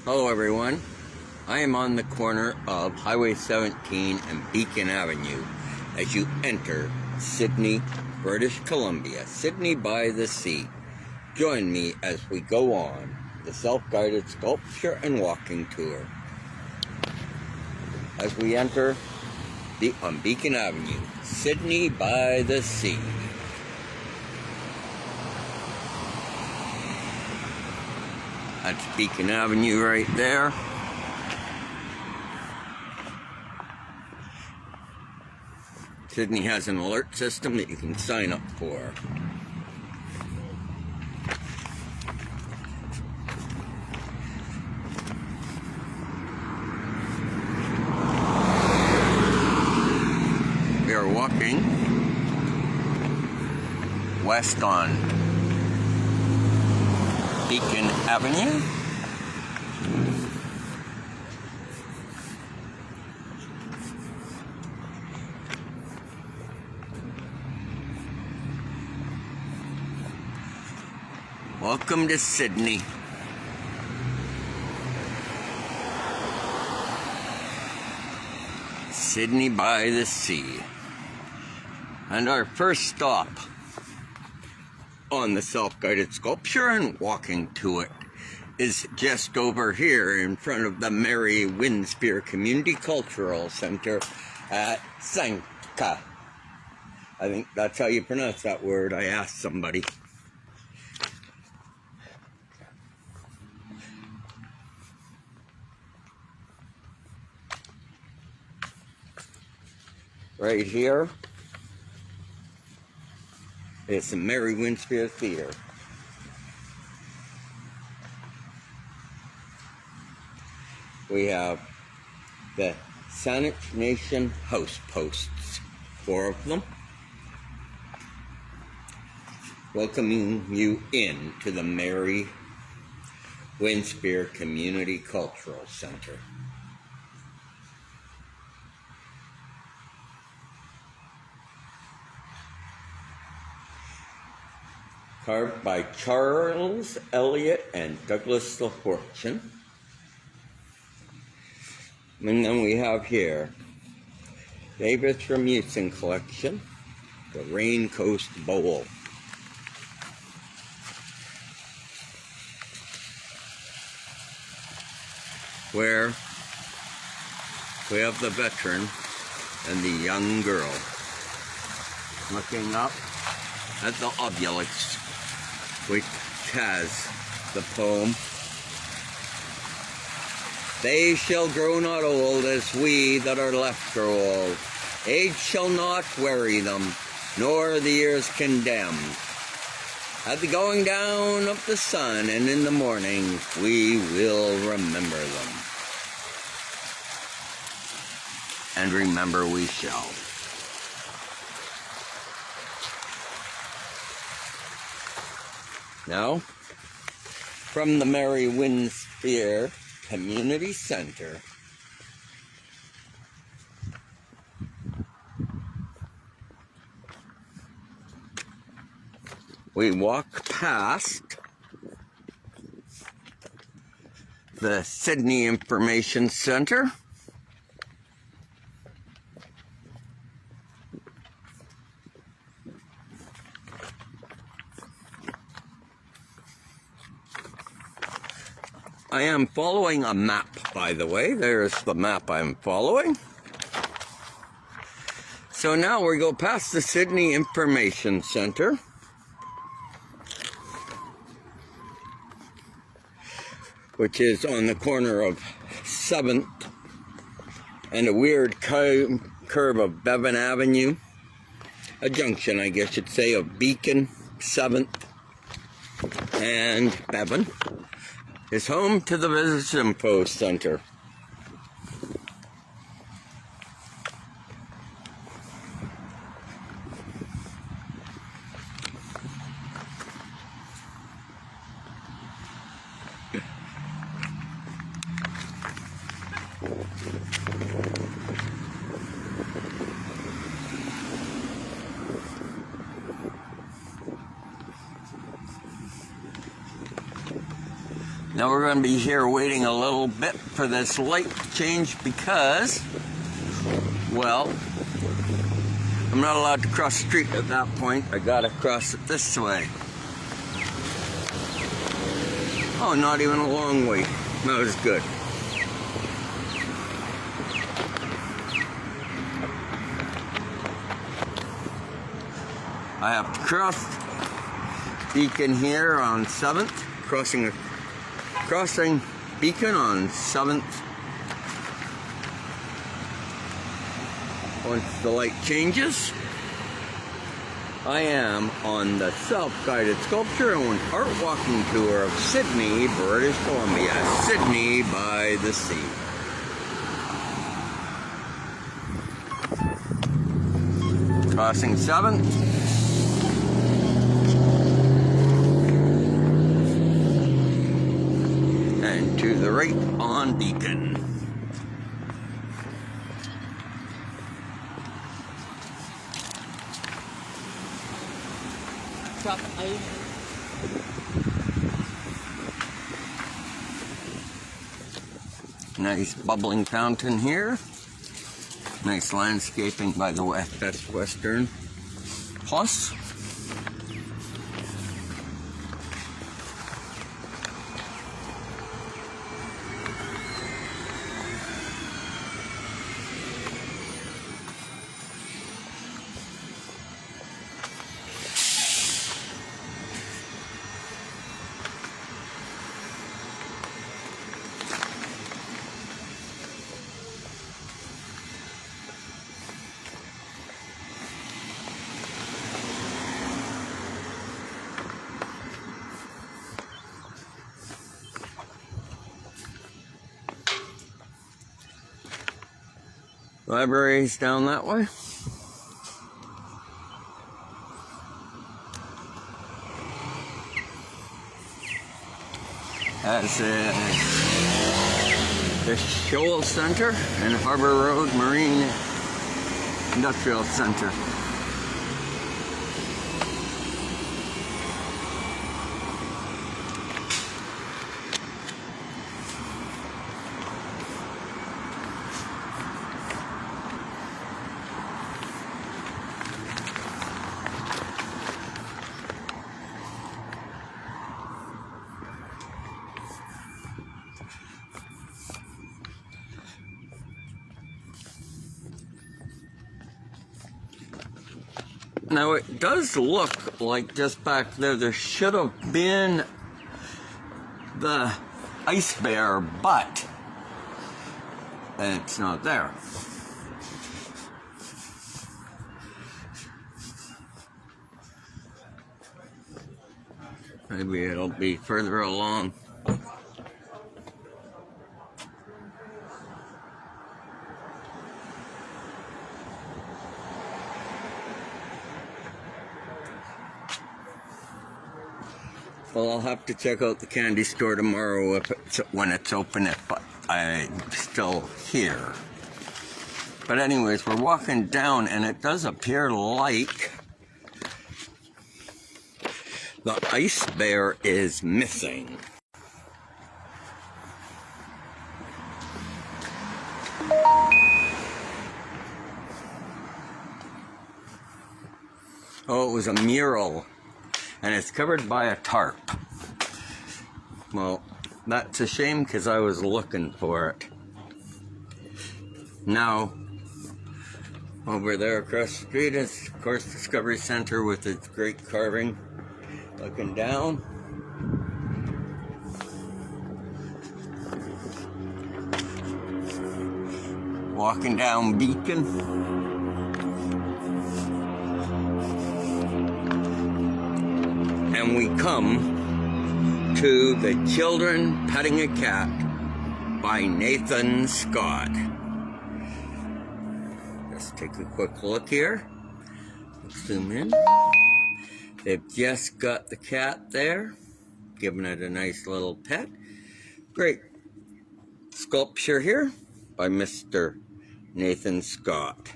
Hello everyone, I am on the corner of Highway 17 and Beacon Avenue as you enter Sidney, British Columbia, Sidney by the sea. Join me as we go on the self-guided sculpture and walking tour. As we enter on Beacon Avenue, Sidney by the sea. That's Beacon Avenue right there. Sidney has an alert system that you can sign up for. We are walking west on Beacon Avenue. Welcome to Sidney. Sidney by the sea. And our first stop on the self-guided sculpture and walking to it is just over here in front of the Mary Winspear Community Cultural Center at Sanka. I think that's how you pronounce that word. I asked somebody. Right here is the Mary Winspear Theater. We have the Saanich Nation house posts, 4 of them, welcoming you in to the Mary Winspear Community Cultural Center. Carved by Charles Elliott and Douglas LaFortune. And then we have here David's Remuson collection, the Rain Coast Bowl. Where we have the veteran and the young girl looking up at the obelisk, which has the poem, "They shall grow not old as we that are left grow old. Age shall not weary them, nor the years condemn. At the going down of the sun and in the morning, we will remember them. And remember we shall." Now, from the Mary Winspear Community Center, we walk past the Sidney Information Center. I am following a map, by the way. There's the map I'm following. So now we go past the Sidney Information Center. Which is on the corner of 7th and a weird curve of Bevan Avenue. A junction, I guess you'd say, of Beacon, 7th, and Bevan. Is home to the Visitors Info Center. Now we're going to be here waiting a little bit for this light to change because, well, I'm not allowed to cross the street at that point. I gotta cross it this way. Oh, not even a long way. That was good. I have to cross Beacon here on 7th, crossing Beacon on 7th. Once the light changes, I am on the self-guided sculpture and art walking tour of Sidney, British Columbia. Sidney by the sea. Crossing 7th. And to the right on Beacon. Nice bubbling fountain here. Nice landscaping by the Best Western Plus. Library's down that way. That's the Shoal Center and Harbor Road Marine Industrial Center. Now it does look like just back there should have been the ice bear, but it's not there. Maybe it'll be further along. Well, I'll have to check out the candy store tomorrow when it's open, if I'm still here. But anyways, we're walking down, and it does appear like the ice bear is missing. Oh, it was a mural. And it's covered by a tarp. Well, that's a shame because I was looking for it. Now, over there across the street is, of course, Discovery Center with its great carving. Looking down. Walking down Beacon. And we come to The Children Petting a Cat by Nathan Scott. Let's take a quick look here. Let's zoom in. They've just got the cat there, giving it a nice little pet. Great sculpture here by Mr. Nathan Scott.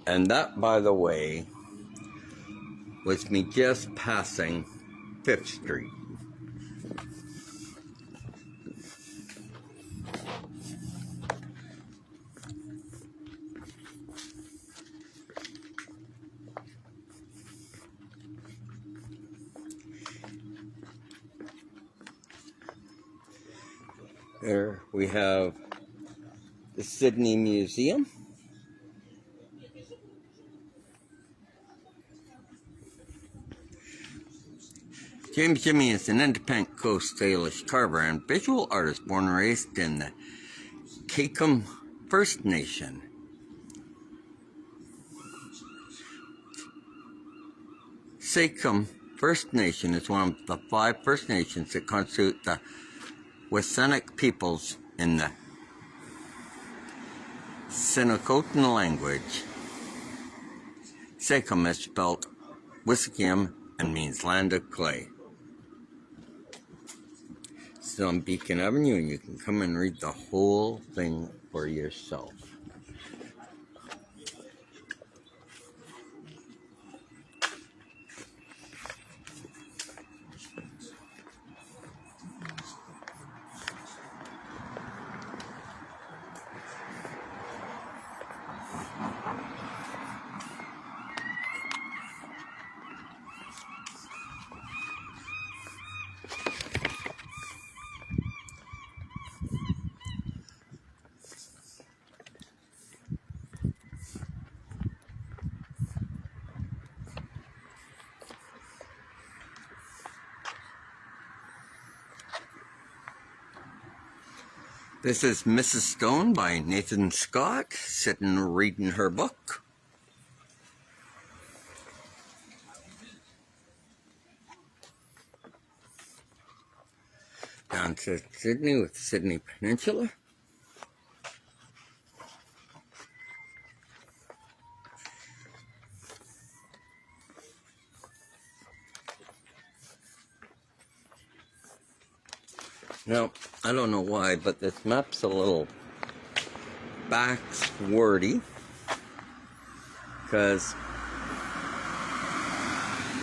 And that, by the way, was me just passing 5th Street. There we have the Sidney Museum. James Jimmy is an independent Coast Salish carver and visual artist born and raised in the Caicum First Nation. Caicum First Nation is one of the 5 First Nations that constitute the Wissanic peoples in the Sinakotan language. Caicum is spelled Wissahickon and means land of clay. It's on Beacon Avenue, and you can come and read the whole thing for yourself. This is Mrs. Stone by Nathan Scott, sitting reading her book. Down to Sidney with Sidney Peninsula. Now, I don't know why, but this map's a little backwardy, because,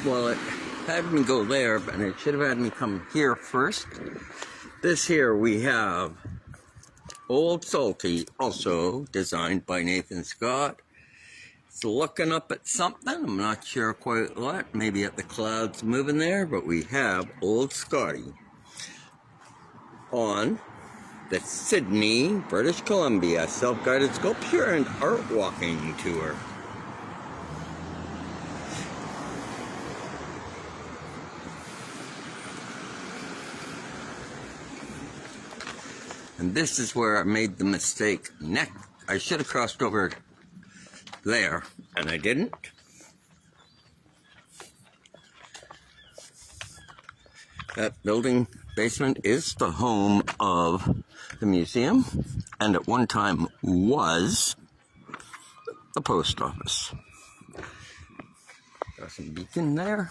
well, it had me go there, but it should have had me come here first. This here we have Old Salty, also designed by Nathan Scott. It's looking up at something, I'm not sure quite what, maybe at the clouds moving there, but we have Old Scotty on the Sidney, British Columbia self-guided sculpture and art walking tour. And this is where I made the mistake. I should have crossed over there, and I didn't. That building basement is the home of the museum, and at one time was the post office. Got some beacon there.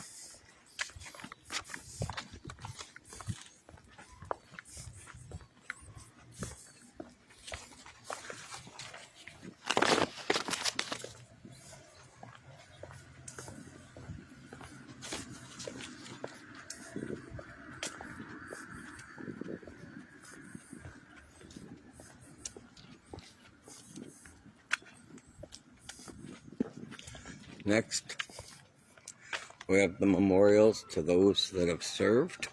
Next, we have the memorials to those that have served.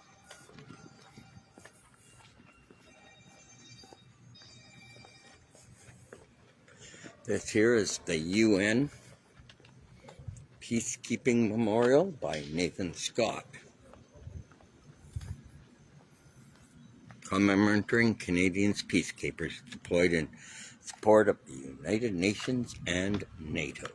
This here is the UN Peacekeeping Memorial by Nathan Scott, commemorating Canadians peacekeepers deployed in support of the United Nations and NATO.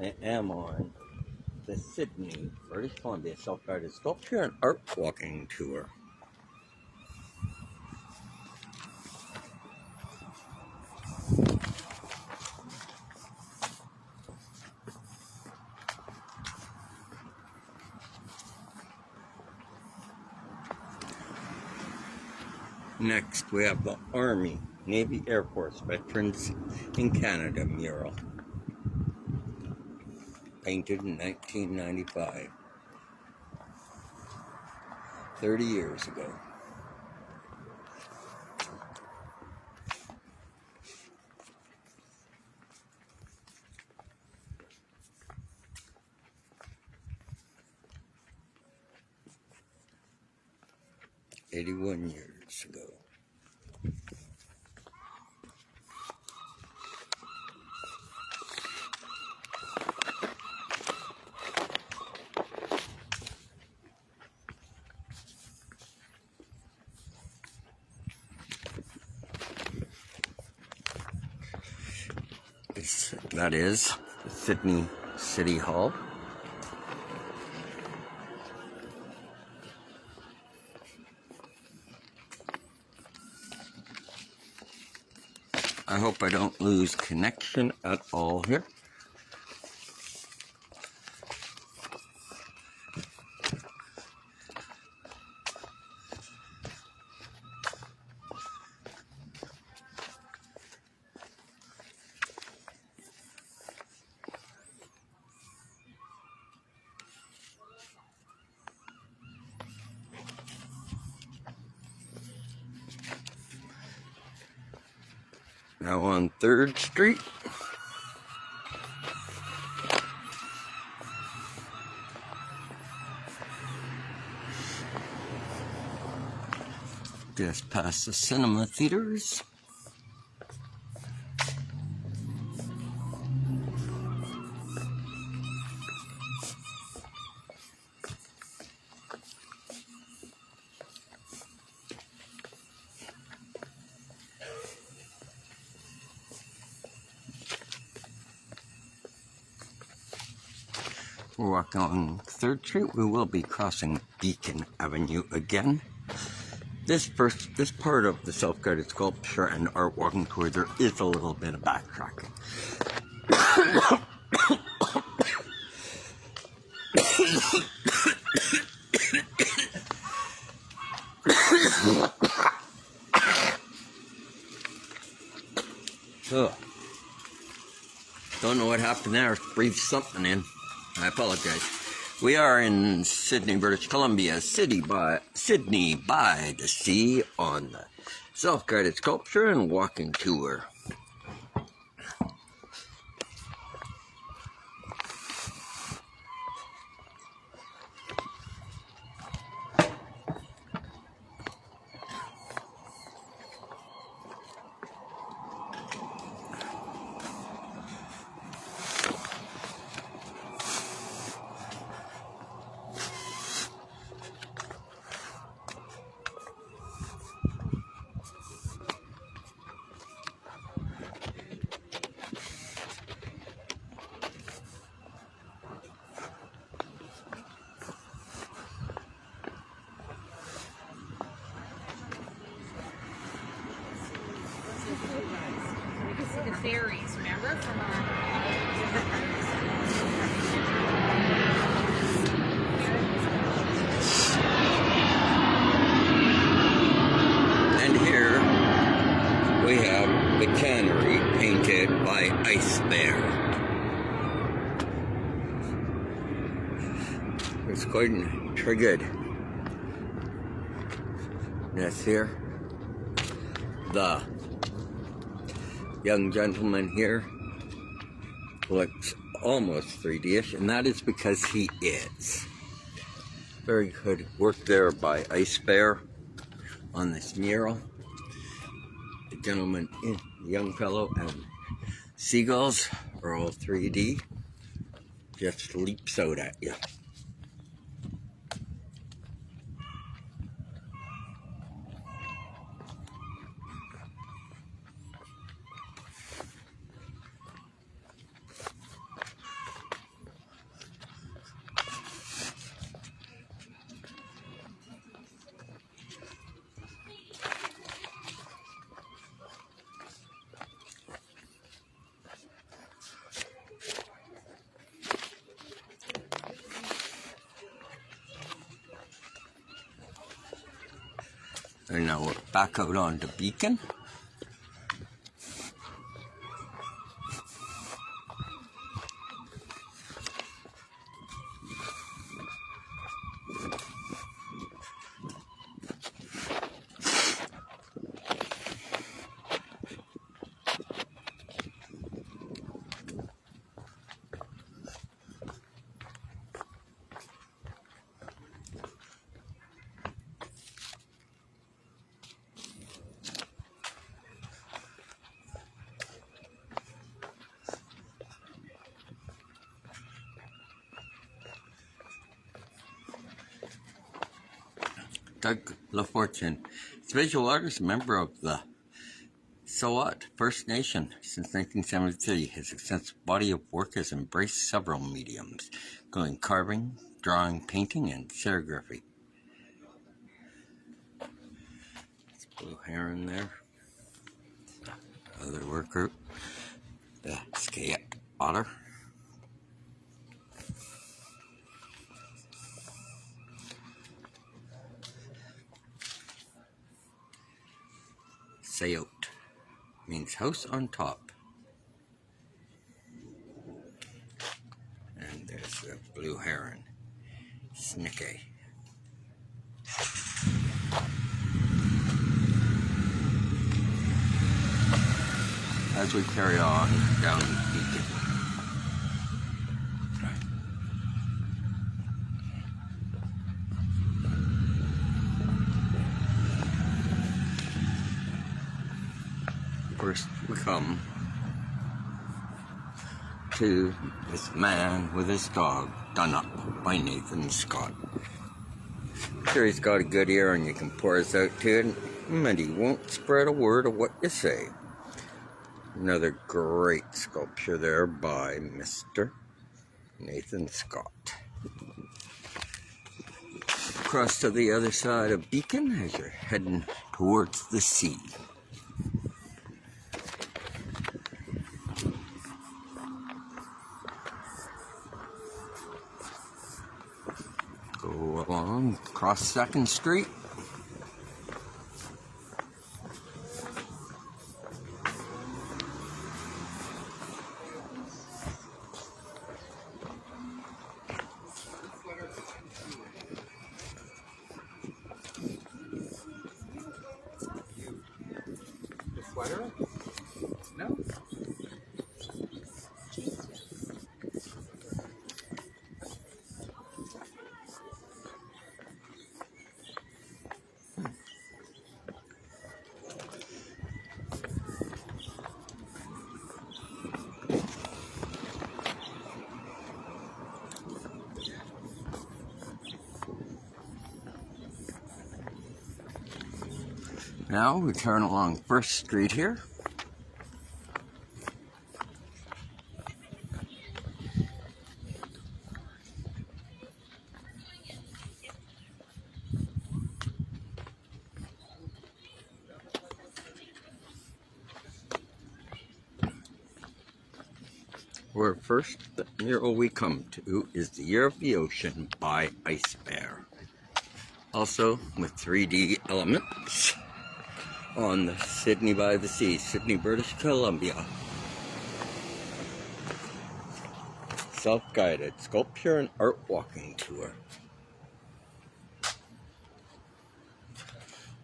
I am on the Sidney, British Columbia self-guided sculpture and art walking tour. Next, we have the Army, Navy, Air Force Veterans in Canada mural, painted in 1995, 30 years ago. "81 years ago." That is the Sidney City Hall. I hope I don't lose connection at all here. Now on 3rd Street. Just past the cinema theaters. We're walking on 3rd Street. We will be crossing Beacon Avenue again. This part of the self-guided sculpture and art walking tour, there is a little bit of backtracking. Ugh. Don't know what happened there. Breathed something in. I apologize. We are in Sidney, British Columbia, Sydney by the sea, on the self-guided sculpture and walking tour. The fairies, remember? From And here we have the cannery painted by Ice Bear. It's quite triggered. That's here. The young gentleman here looks almost 3D-ish, and that is because he is. Very good work there by Ice Bear on this mural. The gentleman, the young fellow, and seagulls are all 3D. Just leaps out at you. And now we're back out onto Beacon. Doug LaFortune is a visual artist, a member of the Salat First Nation since 1973. His extensive body of work has embraced several mediums, including carving, drawing, painting, and serigraphy. It's blue heron there. Other work group, the Skayet otter. Sayot means house on top. And there's the blue heron, Snickey. As we carry on down Beacon. First we come to this man with his dog, done up by Nathan Scott. Sure, he's got a good ear and you can pour us out to it, and he won't spread a word of what you say. Another great sculpture there by Mr. Nathan Scott. Across to the other side of Beacon as you're heading towards the sea. Go along, across 2nd Street. Sweater? No? Now we turn along 1st Street here. Where first the mural we come to is The Year of the Ocean by Ice Bear. Also with 3D elements on the Sidney by the Sea, Sidney, British Columbia. Self-guided sculpture and art walking tour.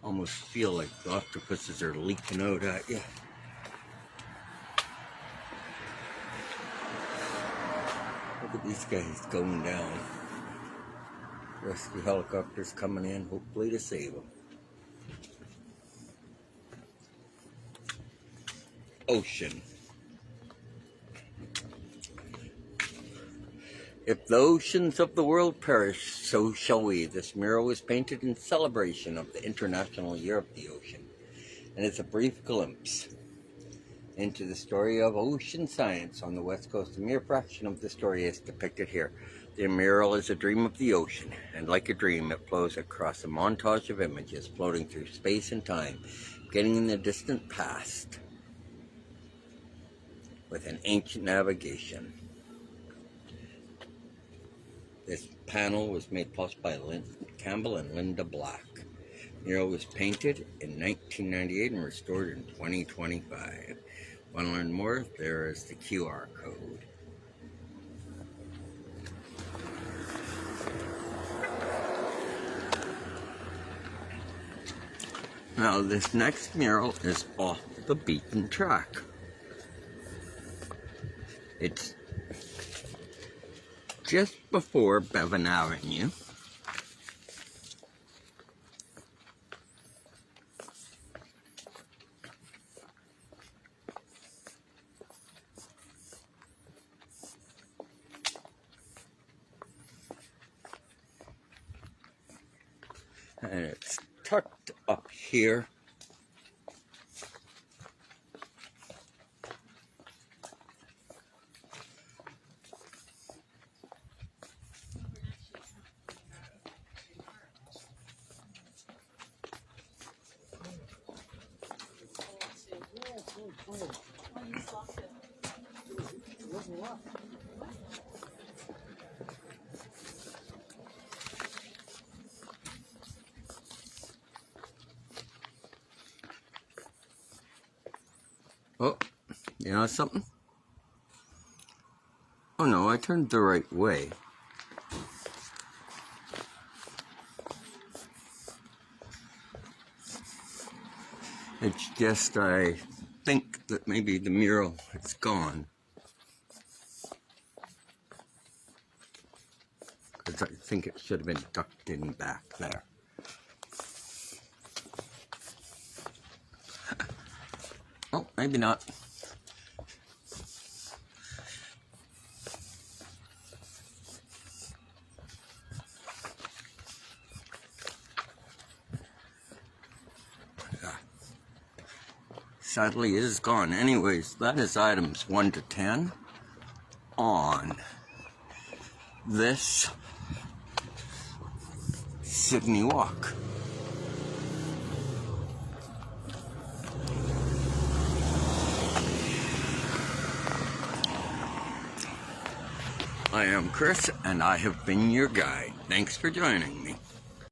Almost feel like the octopuses are leaking out at you. Look at these guys going down. Rescue helicopters coming in, hopefully to save them. Ocean. If the oceans of the world perish, so shall we. This mural was painted in celebration of the International Year of the Ocean, and it's a brief glimpse into the story of ocean science on the West Coast. A mere fraction of the story is depicted here. The mural is a dream of the ocean, and like a dream, it flows across a montage of images floating through space and time, beginning in the distant past with an ancient navigation. This panel was made possible by Lynn Campbell and Linda Black. mural was painted in 1998 and restored in 2025. Want to learn more? There is the QR code. Now this next mural is off the beaten track. It's just before Bevan Avenue. And it's tucked up here. Oh, you know something? Oh no, I turned the right way. It's just I think that maybe the mural is gone. Because I think it should have been tucked in back there. Oh, maybe not. Sadly, it is gone. Anyways, that is items 1 to 10 on this Sidney walk. I am Chris, and I have been your guide. Thanks for joining me.